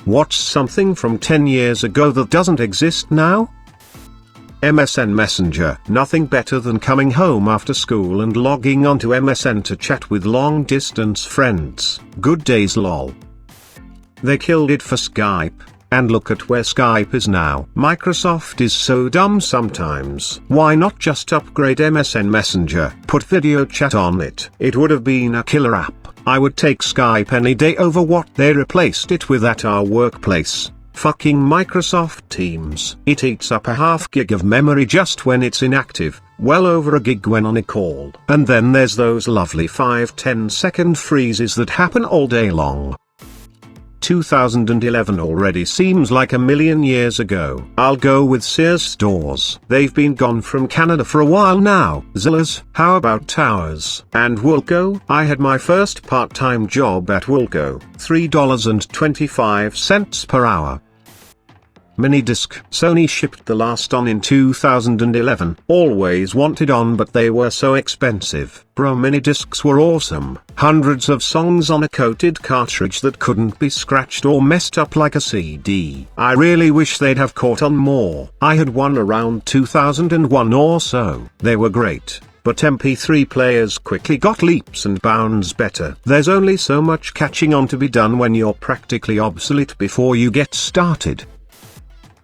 What's something from 10 years ago that doesn't exist now? MSN Messenger. Nothing better than coming home after school and logging onto MSN to chat with long-distance friends. Good days lol. They killed it for Skype, and look at where Skype is now. Microsoft is so dumb sometimes. Why not just upgrade MSN Messenger? Put video chat on it. It would have been a killer app. I would take Skype any day over what they replaced it with at our workplace. Fucking Microsoft Teams. It eats up a half gig of memory just when it's inactive, well over a gig when on a call. And then there's those lovely 5-10 second freezes that happen all day long. 2011 already seems like a million years ago. I'll go with Sears stores. They've been gone from Canada for a while now. Zillas, how about Towers? And Woolco? I had my first part-time job at Woolco. $3.25 per hour. Minidisc. Sony shipped the last on in 2011. Always wanted on, but they were so expensive. Bro, minidiscs were awesome. Hundreds of songs on a coated cartridge that couldn't be scratched or messed up like a CD. I really wish they'd have caught on more. I had one around 2001 or so. They were great, but MP3 players quickly got leaps and bounds better. There's only so much catching on to be done when you're practically obsolete before you get started.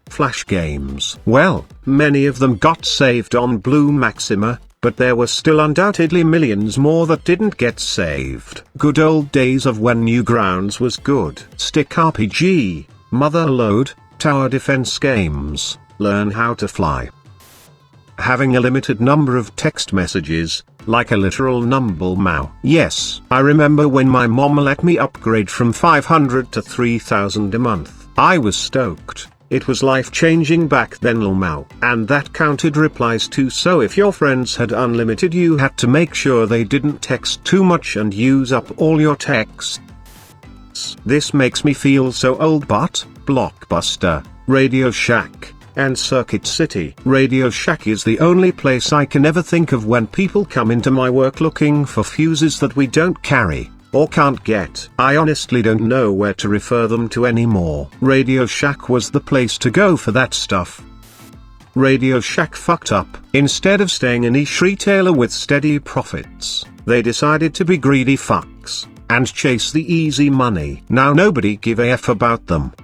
Flash games. Well, many of them got saved on Blue Maxima, but there were still undoubtedly millions more that didn't get saved. Good old days of when Newgrounds was good. Stick RPG, Motherload, tower defense games, learn how to fly. Having a limited number of text messages, like a literal numble mow. Yes, I remember when my mom let me upgrade from 500 to 3000 a month. I was stoked. It was life-changing back then lmao. And that counted replies too, so if your friends had unlimited you had to make sure they didn't text too much and use up all your texts. This makes me feel so old, but Blockbuster, Radio Shack, and Circuit City. Radio Shack is the only place I can ever think of when people come into my work looking for fuses that we don't carry or can't get. I honestly don't know where to refer them to anymore. Radio Shack was the place to go for that stuff. Radio Shack fucked up. Instead of staying a niche retailer with steady profits, they decided to be greedy fucks and chase the easy money. Now nobody give a f about them.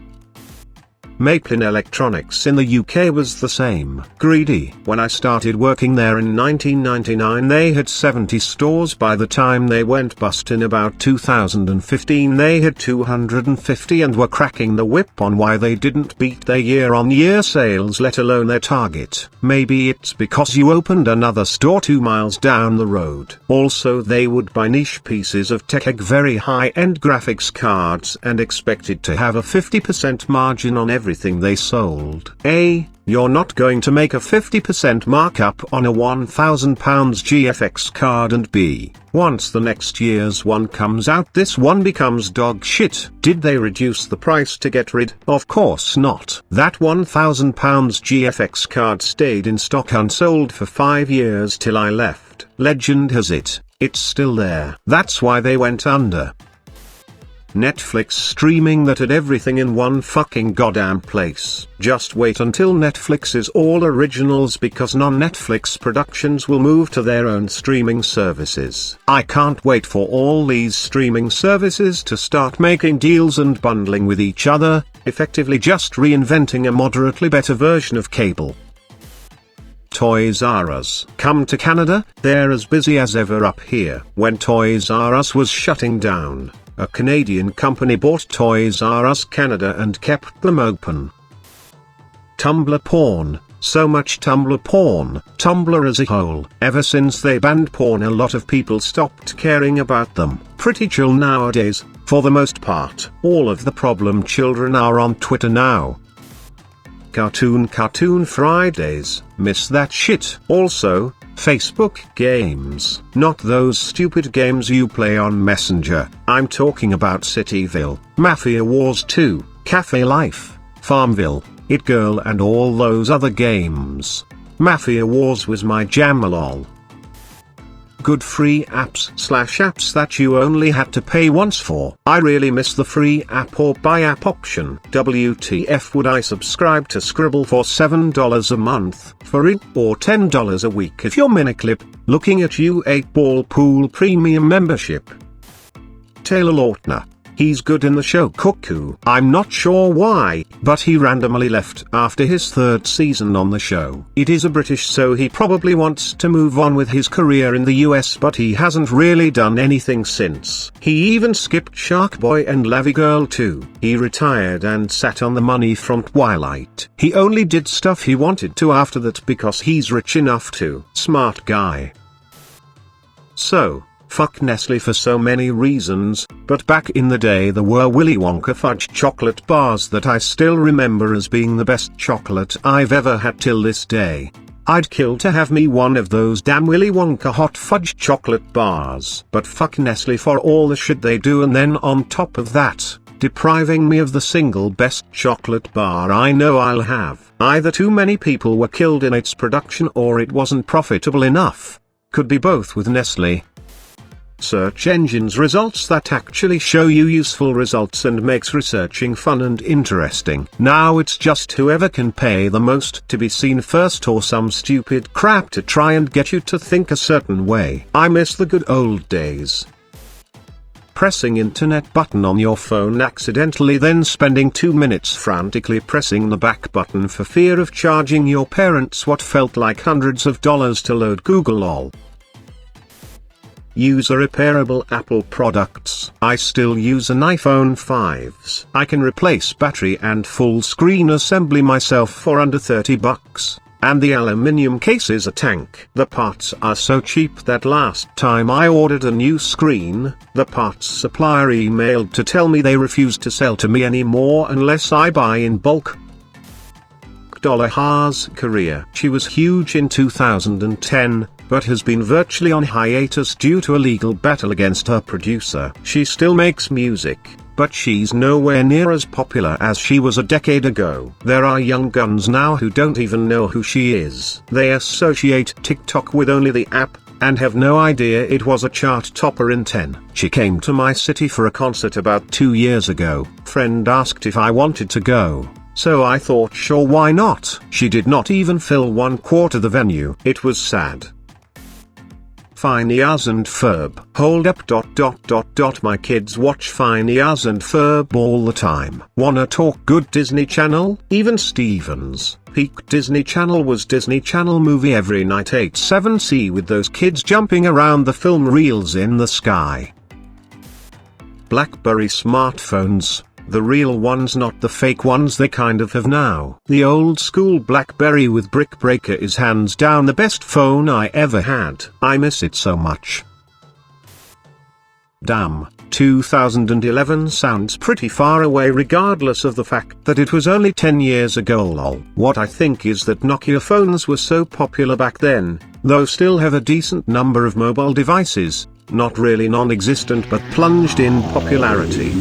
Maplin Electronics in the UK was the same. Greedy. When I started working there in 1999 they had 70 stores. By the time they went bust in about 2015 they had 250 and were cracking the whip on why they didn't beat their year-on-year sales, let alone their target. Maybe it's because you opened another store 2 miles down the road. Also they would buy niche pieces of tech, very high-end graphics cards, and expected to have a 50% margin on everything they sold. A, you're not going to make a 50% markup on a £1,000 GFX card, and B, once the next year's one comes out this one becomes dog shit. Did they reduce the price to get rid? Of course not. That £1,000 GFX card stayed in stock unsold for 5 years till I left. Legend has it, it's still there. That's why they went under. Netflix streaming that had everything in one fucking goddamn place. Just wait until Netflix is all originals, because non-Netflix productions will move to their own streaming services. I can't wait for all these streaming services to start making deals and bundling with each other, effectively just reinventing a moderately better version of cable. Toys R Us. Come to Canada, they're as busy as ever up here. When Toys R Us was shutting down, a Canadian company bought Toys R Us Canada and kept them open. Tumblr porn. So much Tumblr porn. Tumblr as a whole. Ever since they banned porn, a lot of people stopped caring about them. Pretty chill nowadays, for the most part. All of the problem children are on Twitter now. Cartoon Fridays. Miss that shit. Also, Facebook games. Not those stupid games you play on Messenger. I'm talking about Cityville, Mafia Wars 2, Cafe Life, Farmville, It Girl, and all those other games. Mafia Wars was my jam lol. good free apps/apps that you only had to pay once for. I really miss the free app or buy app option. WTF would I subscribe to Scribble for $7 a month for it, or $10 a week if you're miniclip, looking at you 8-ball pool premium membership. Taylor Lautner. He's good in the show Cuckoo. I'm not sure why, but he randomly left after his 3rd season on the show. It is a British, so he probably wants to move on with his career in the US, but he hasn't really done anything since. He even skipped Shark Boy and Lavy Girl too. He retired and sat on the money from Twilight. He only did stuff he wanted to after that because he's rich enough to. Smart guy. So, fuck Nestle for so many reasons, but back in the day there were Willy Wonka fudge chocolate bars that I still remember as being the best chocolate I've ever had till this day. I'd kill to have me one of those damn Willy Wonka hot fudge chocolate bars. But fuck Nestle for all the shit they do, and then on top of that, depriving me of the single best chocolate bar I know I'll have. Either too many people were killed in its production or it wasn't profitable enough. Could be both with Nestle. Search engines results that actually show you useful results and makes researching fun and interesting. Now it's just whoever can pay the most to be seen first, or some stupid crap to try and get you to think a certain way. I miss the good old days. Pressing internet button on your phone accidentally, then spending 2 minutes frantically pressing the back button for fear of charging your parents what felt like hundreds of dollars to load Google lol. User repairable Apple products. I still use an iPhone 5s. I can replace battery and full screen assembly myself for under $30, and the aluminium case is a tank. The parts are so cheap that last time I ordered a new screen, the parts supplier emailed to tell me they refuse to sell to me anymore unless I buy in bulk. Ha's career. She was huge in 2010, but has been virtually on hiatus due to a legal battle against her producer. She still makes music, but she's nowhere near as popular as she was a decade ago. There are young guns now who don't even know who she is. They associate TikTok with only the app, and have no idea it was a chart topper in 10. She came to my city for a concert about 2 years ago. Friend asked if I wanted to go, so I thought sure, why not? She did not even fill 1/4 the venue. It was sad. Phineas and Ferb. Hold up. My kids watch Phineas and Ferb all the time. Wanna talk good Disney Channel? Even Stevens' peak Disney Channel was Disney Channel movie every night 8/7C with those kids jumping around the film reels in the sky. BlackBerry smartphones. The real ones, not the fake ones they kind of have now. The old school BlackBerry with Brick Breaker is hands down the best phone I ever had. I miss it so much. Damn, 2011 sounds pretty far away regardless of the fact that it was only 10 years ago lol. What I think is that Nokia phones were so popular back then, though still have a decent number of mobile devices, not really non-existent but plunged in popularity.